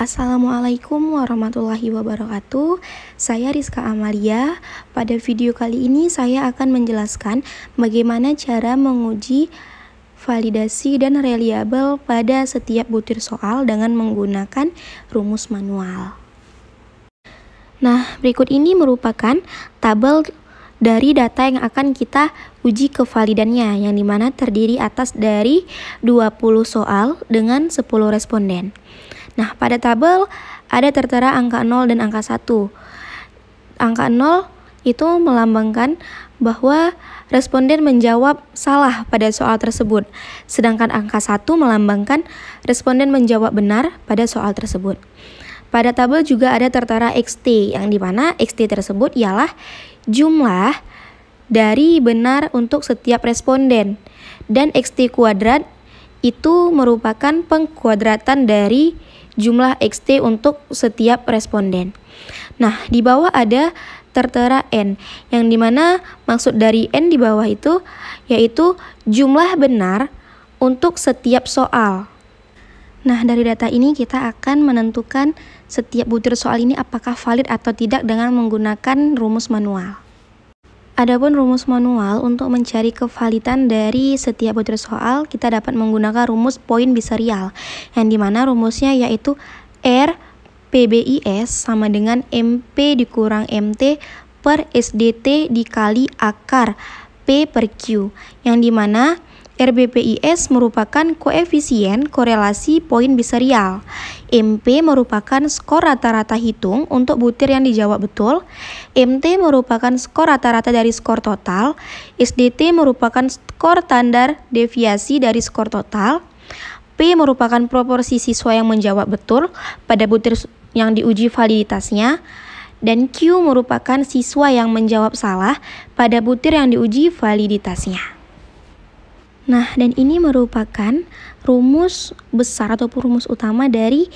Assalamualaikum warahmatullahi wabarakatuh. Saya Rizka Amalia. Pada video kali ini saya akan menjelaskan bagaimana cara menguji validasi dan reliabel pada setiap butir soal dengan menggunakan rumus manual. Nah, berikut ini merupakan tabel dari data yang akan kita uji kevalidannya, yang dimana terdiri atas dari 20 soal dengan 10 responden. Nah, pada tabel ada tertera angka 0 dan angka 1. Angka 0 itu melambangkan bahwa responden menjawab salah pada soal tersebut. Sedangkan angka 1 melambangkan responden menjawab benar pada soal tersebut. Pada tabel juga ada tertera XT, yang dimana XT tersebut ialah jumlah dari benar untuk setiap responden. Dan XT kuadrat itu merupakan pengkuadratan dari jumlah XT untuk setiap responden. Nah, di bawah ada tertera N, yang dimana maksud dari N di bawah itu yaitu jumlah benar untuk setiap soal. Nah, dari data ini kita akan menentukan setiap butir soal ini apakah valid atau tidak dengan menggunakan rumus manual. Adapun rumus manual untuk mencari kevalidan dari setiap butir soal, kita dapat menggunakan rumus poin biserial, yang dimana rumusnya yaitu R PBIS sama dengan MP dikurang MT per SDT dikali akar P per Q, yang dimana RBPIS merupakan koefisien korelasi poin biserial. MP merupakan skor rata-rata hitung untuk butir yang dijawab betul. MT merupakan skor rata-rata dari skor total. SDT merupakan skor standar deviasi dari skor total. P merupakan proporsi siswa yang menjawab betul pada butir yang diuji validitasnya. Dan Q merupakan siswa yang menjawab salah pada butir yang diuji validitasnya. Nah, dan ini merupakan rumus besar ataupun rumus utama dari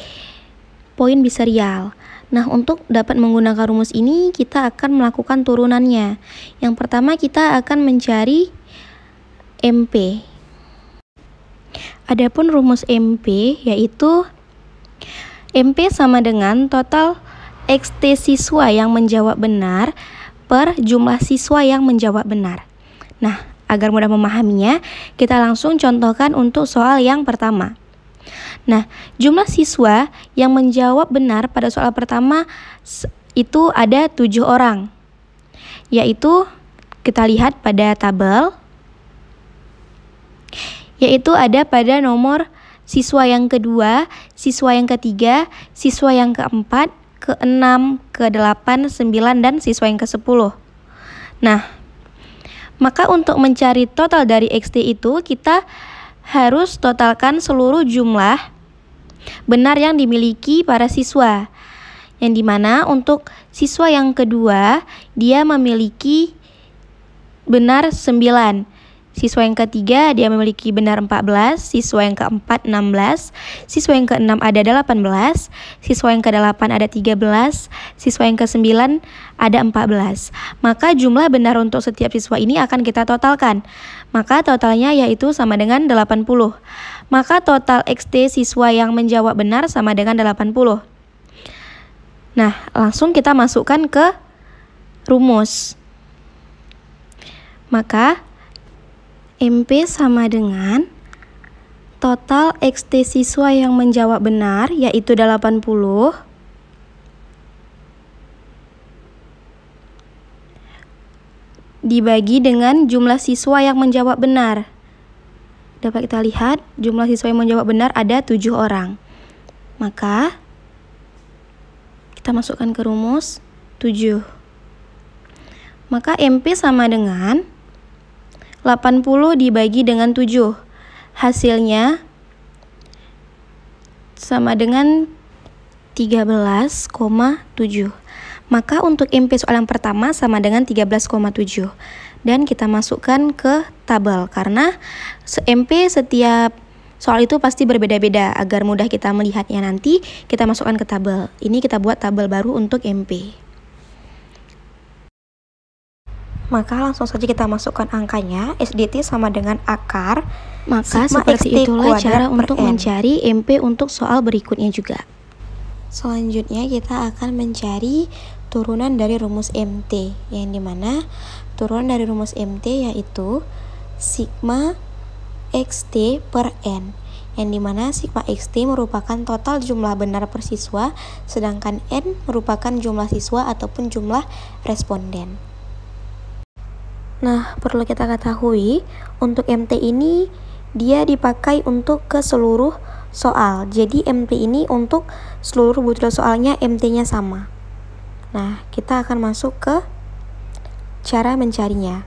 poin biserial. Nah, untuk dapat menggunakan rumus ini, kita akan melakukan turunannya. Yang pertama, kita akan mencari MP. Adapun rumus MP yaitu MP sama dengan total XT siswa yang menjawab benar per jumlah siswa yang menjawab benar. Nah, agar mudah memahaminya, kita langsung contohkan untuk soal yang pertama. Nah, jumlah siswa yang menjawab benar pada soal pertama itu ada 7 orang. Yaitu, kita lihat pada tabel, yaitu ada pada nomor siswa yang kedua, siswa yang ketiga, siswa yang keempat, ke-6, ke-8, 9, dan siswa yang ke-10. Nah, maka untuk mencari total dari XT itu, kita harus totalkan seluruh jumlah benar yang dimiliki para siswa. Yang dimana untuk siswa yang kedua, dia memiliki benar 9. Siswa yang ketiga, dia memiliki benar 14. Siswa yang keempat, 16. Siswa yang keenam ada 18. Siswa yang ke-8 ada 13. Siswa yang ke-9 ada 14. Maka jumlah benar untuk setiap siswa ini akan kita totalkan. Maka totalnya yaitu sama dengan 80. Maka total XT siswa yang menjawab benar sama dengan 80. Nah, langsung kita masukkan ke rumus. Maka MP sama dengan total XT siswa yang menjawab benar yaitu 80 dibagi dengan jumlah siswa yang menjawab benar. Dapat kita lihat jumlah siswa yang menjawab benar ada 7 orang. Maka kita masukkan ke rumus 7. Maka MP sama dengan 80 dibagi dengan 7. Hasilnya sama dengan 13,7. Maka untuk MP soal yang pertama sama dengan 13,7. Dan kita masukkan ke tabel karena MP setiap soal itu pasti berbeda-beda. Agar mudah kita melihatnya nanti, kita masukkan ke tabel. Ini kita buat tabel baru untuk MP. Maka langsung saja kita masukkan angkanya. SDT sama dengan akar. Maka seperti itulah cara untuk mencari MP untuk soal berikutnya juga. Selanjutnya kita akan mencari turunan dari rumus MT, yang dimana turunan dari rumus MT yaitu sigma XT per N, yang dimana sigma XT merupakan total jumlah benar per siswa, sedangkan N merupakan jumlah siswa ataupun jumlah responden. Nah, perlu kita ketahui untuk MT ini dia dipakai untuk ke seluruh soal. Jadi MT ini untuk seluruh butir soalnya MT-nya sama. Nah, kita akan masuk ke cara mencarinya.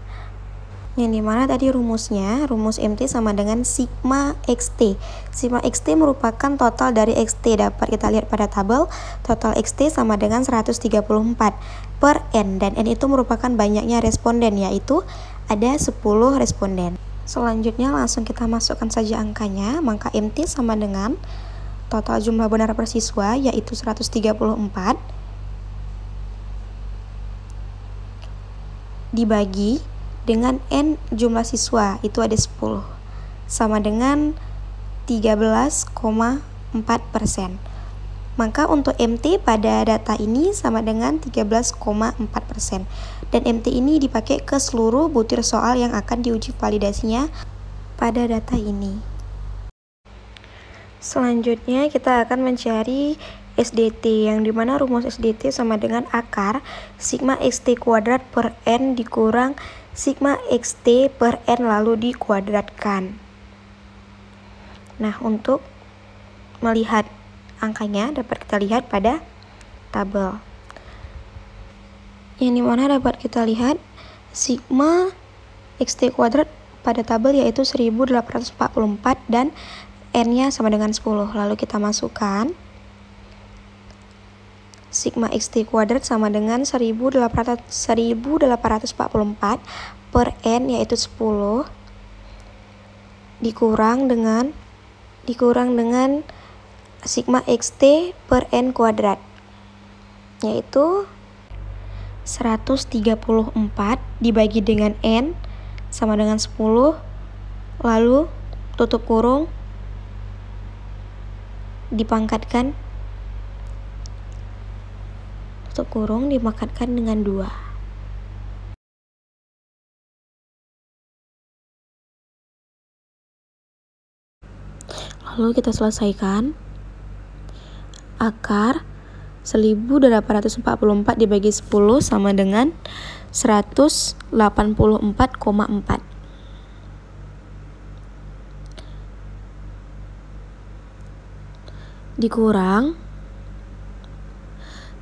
Yang dimana tadi rumusnya, rumus MT sama dengan sigma XT. Sigma XT merupakan total dari XT. Dapat kita lihat pada tabel, total XT sama dengan 134 per N. Dan N itu merupakan banyaknya responden, yaitu ada 10 responden. Selanjutnya langsung kita masukkan saja angkanya. Maka MT sama dengan total jumlah benar per siswa, yaitu 134. Dibagi dengan N jumlah siswa, itu ada 10, sama dengan 13,4%. Maka untuk MT pada data ini sama dengan 13,4%. Dan MT ini dipakai ke seluruh butir soal yang akan diuji validasinya pada data ini. Selanjutnya kita akan mencari SDT, yang dimana rumus SDT sama dengan akar sigma XT kuadrat per N dikurang sigma XT per N lalu dikuadratkan. Nah, untuk melihat angkanya dapat kita lihat pada tabel. Yang dimana dapat kita lihat sigma XT kuadrat pada tabel yaitu 1844 dan N-nya sama dengan 10. Lalu kita masukkan sigma XT kuadrat sama dengan 1844 per N yaitu 10 dikurang dengan sigma XT per N kuadrat yaitu 134 dibagi dengan N sama dengan 10, lalu tutup kurung dipangkatkan dengan 2. Lalu kita selesaikan. Akar 1844 dibagi 10 sama dengan 184,4. Dikurang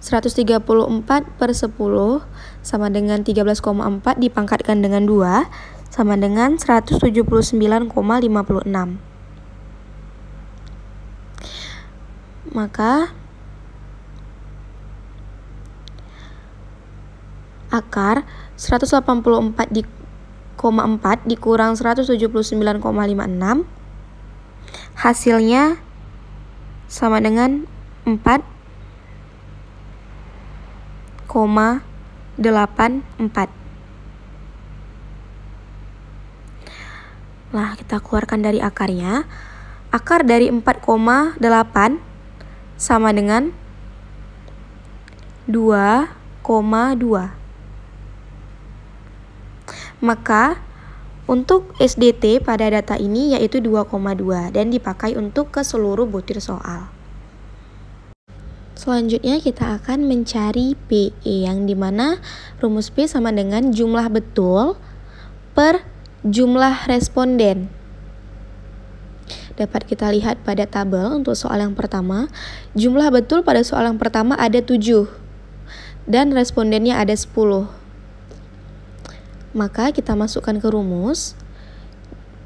134 per 10 sama dengan 13,4 dipangkatkan dengan 2 sama dengan 179,56. Maka akar 184,4 dikurang 179,56 hasilnya sama dengan 4,84. Nah, kita keluarkan dari akarnya. Akar dari 4,8 sama dengan 2,2. Maka untuk SDT pada data ini yaitu 2,2 dan dipakai untuk ke seluruh butir soal. Selanjutnya kita akan mencari PE, yang dimana rumus P sama dengan jumlah betul per jumlah responden. Dapat kita lihat pada tabel untuk soal yang pertama, jumlah betul pada soal yang pertama ada 7 dan respondennya ada 10. Maka kita masukkan ke rumus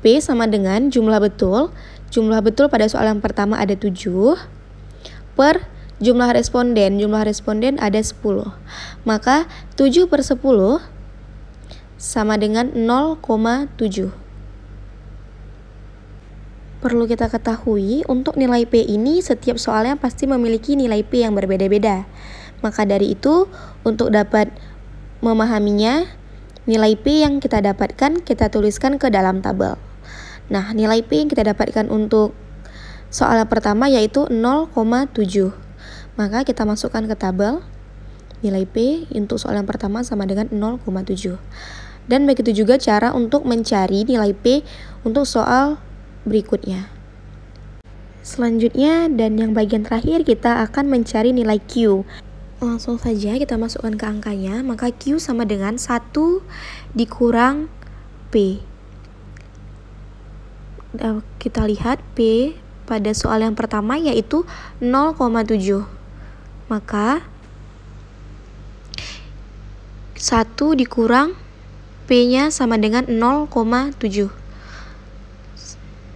P sama dengan jumlah betul pada soal yang pertama ada 7 per jumlah responden ada 10. Maka 7 per 10 sama dengan 0,7. Perlu kita ketahui untuk nilai P ini setiap soalnya pasti memiliki nilai P yang berbeda-beda. Maka dari itu untuk dapat memahaminya nilai P yang kita dapatkan kita tuliskan ke dalam tabel. Nah, nilai P yang kita dapatkan untuk soal yang pertama yaitu 0,7. Maka kita masukkan ke tabel. Nilai P untuk soal yang pertama sama dengan 0,7. Dan begitu juga cara untuk mencari nilai P untuk soal berikutnya. Selanjutnya dan yang bagian terakhir kita akan mencari nilai Q. Langsung saja kita masukkan ke angkanya, maka Q sama dengan 1 dikurang P. Kita lihat P pada soal yang pertama yaitu 0,7. Maka 1 dikurang P-nya sama dengan 0,7.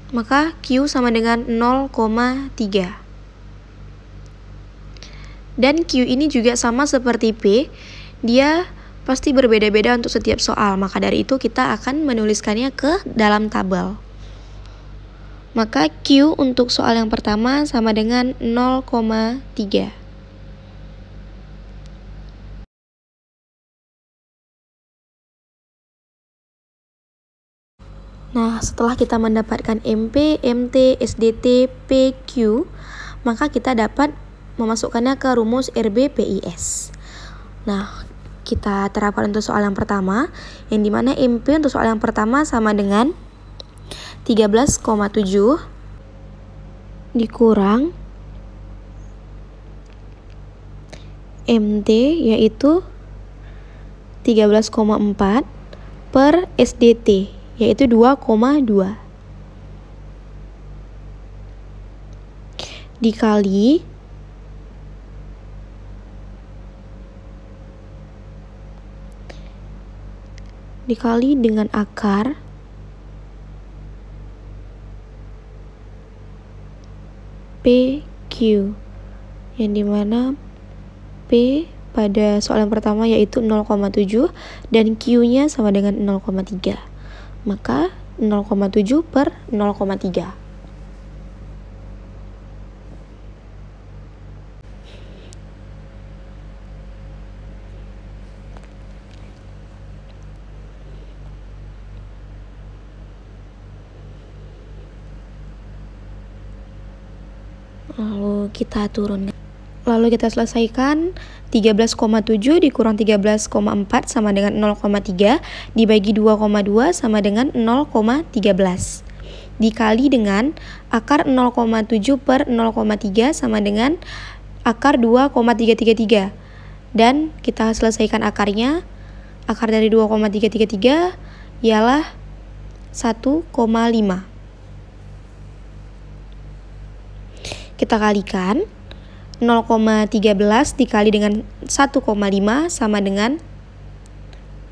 Maka Q sama dengan 0,3. Dan Q ini juga sama seperti P, dia pasti berbeda-beda untuk setiap soal. Maka dari itu kita akan menuliskannya ke dalam tabel. Maka Q untuk soal yang pertama sama dengan 0,3. Nah, setelah kita mendapatkan MP, MT, SDT, PQ, maka kita dapat memasukkannya ke rumus RBPIS. Nah, kita terapkan untuk soal yang pertama, yang dimana MP untuk soal yang pertama sama dengan 13,7 dikurang MT yaitu 13,4 per SDT yaitu 2,2 dikali dengan akar PQ, yang dimana P pada soal yang pertama yaitu 0,7 dan Q-nya sama dengan 0,3. Maka 0,7 per 0,3. Lalu kita turunkan. Lalu kita selesaikan 13,7 dikurang 13,4 sama dengan 0,3 dibagi 2,2 sama dengan 0,13 dikali dengan akar 0,7 per 0,3 sama dengan akar 2,333 dan kita selesaikan akarnya. Akar dari 2,333 ialah 1,5. Kita kalikan 0,13 dikali dengan 1,5 sama dengan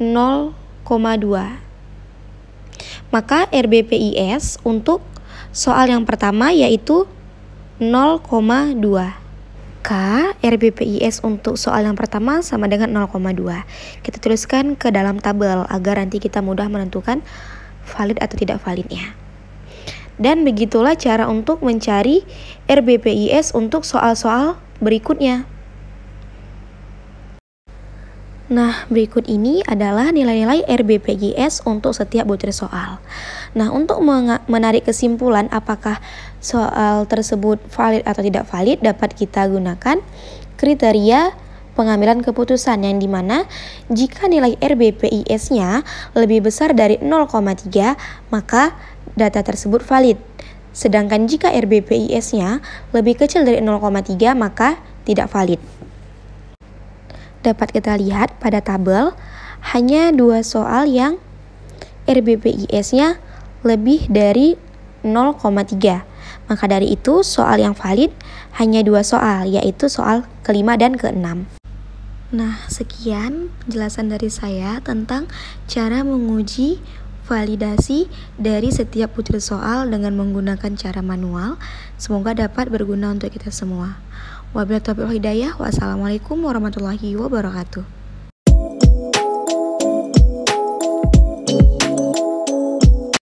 0,2. Maka RBPIS untuk soal yang pertama yaitu 0,2. K RBPIS untuk soal yang pertama sama dengan 0,2. Kita tuliskan ke dalam tabel agar nanti kita mudah menentukan valid atau tidak validnya. Dan begitulah cara untuk mencari RBPIS untuk soal-soal berikutnya. Nah, berikut ini adalah nilai-nilai RBPIS untuk setiap butir soal. Nah, untuk menarik kesimpulan apakah soal tersebut valid atau tidak valid, dapat kita gunakan kriteria pengambilan keputusan yang dimana jika nilai RBPIS-nya lebih besar dari 0,3 maka data tersebut valid. Sedangkan jika RBPIS-nya lebih kecil dari 0,3 maka tidak valid. Dapat kita lihat pada tabel hanya 2 soal yang RBPIS-nya lebih dari 0,3. Maka dari itu soal yang valid hanya 2 soal, yaitu soal ke-5 dan ke-6. Nah, sekian penjelasan dari saya tentang cara menguji validasi dari setiap butir soal dengan menggunakan cara manual. Semoga dapat berguna untuk kita semua. Wabillahi taufiq wal hidayah. Wassalamualaikum warahmatullahi wabarakatuh.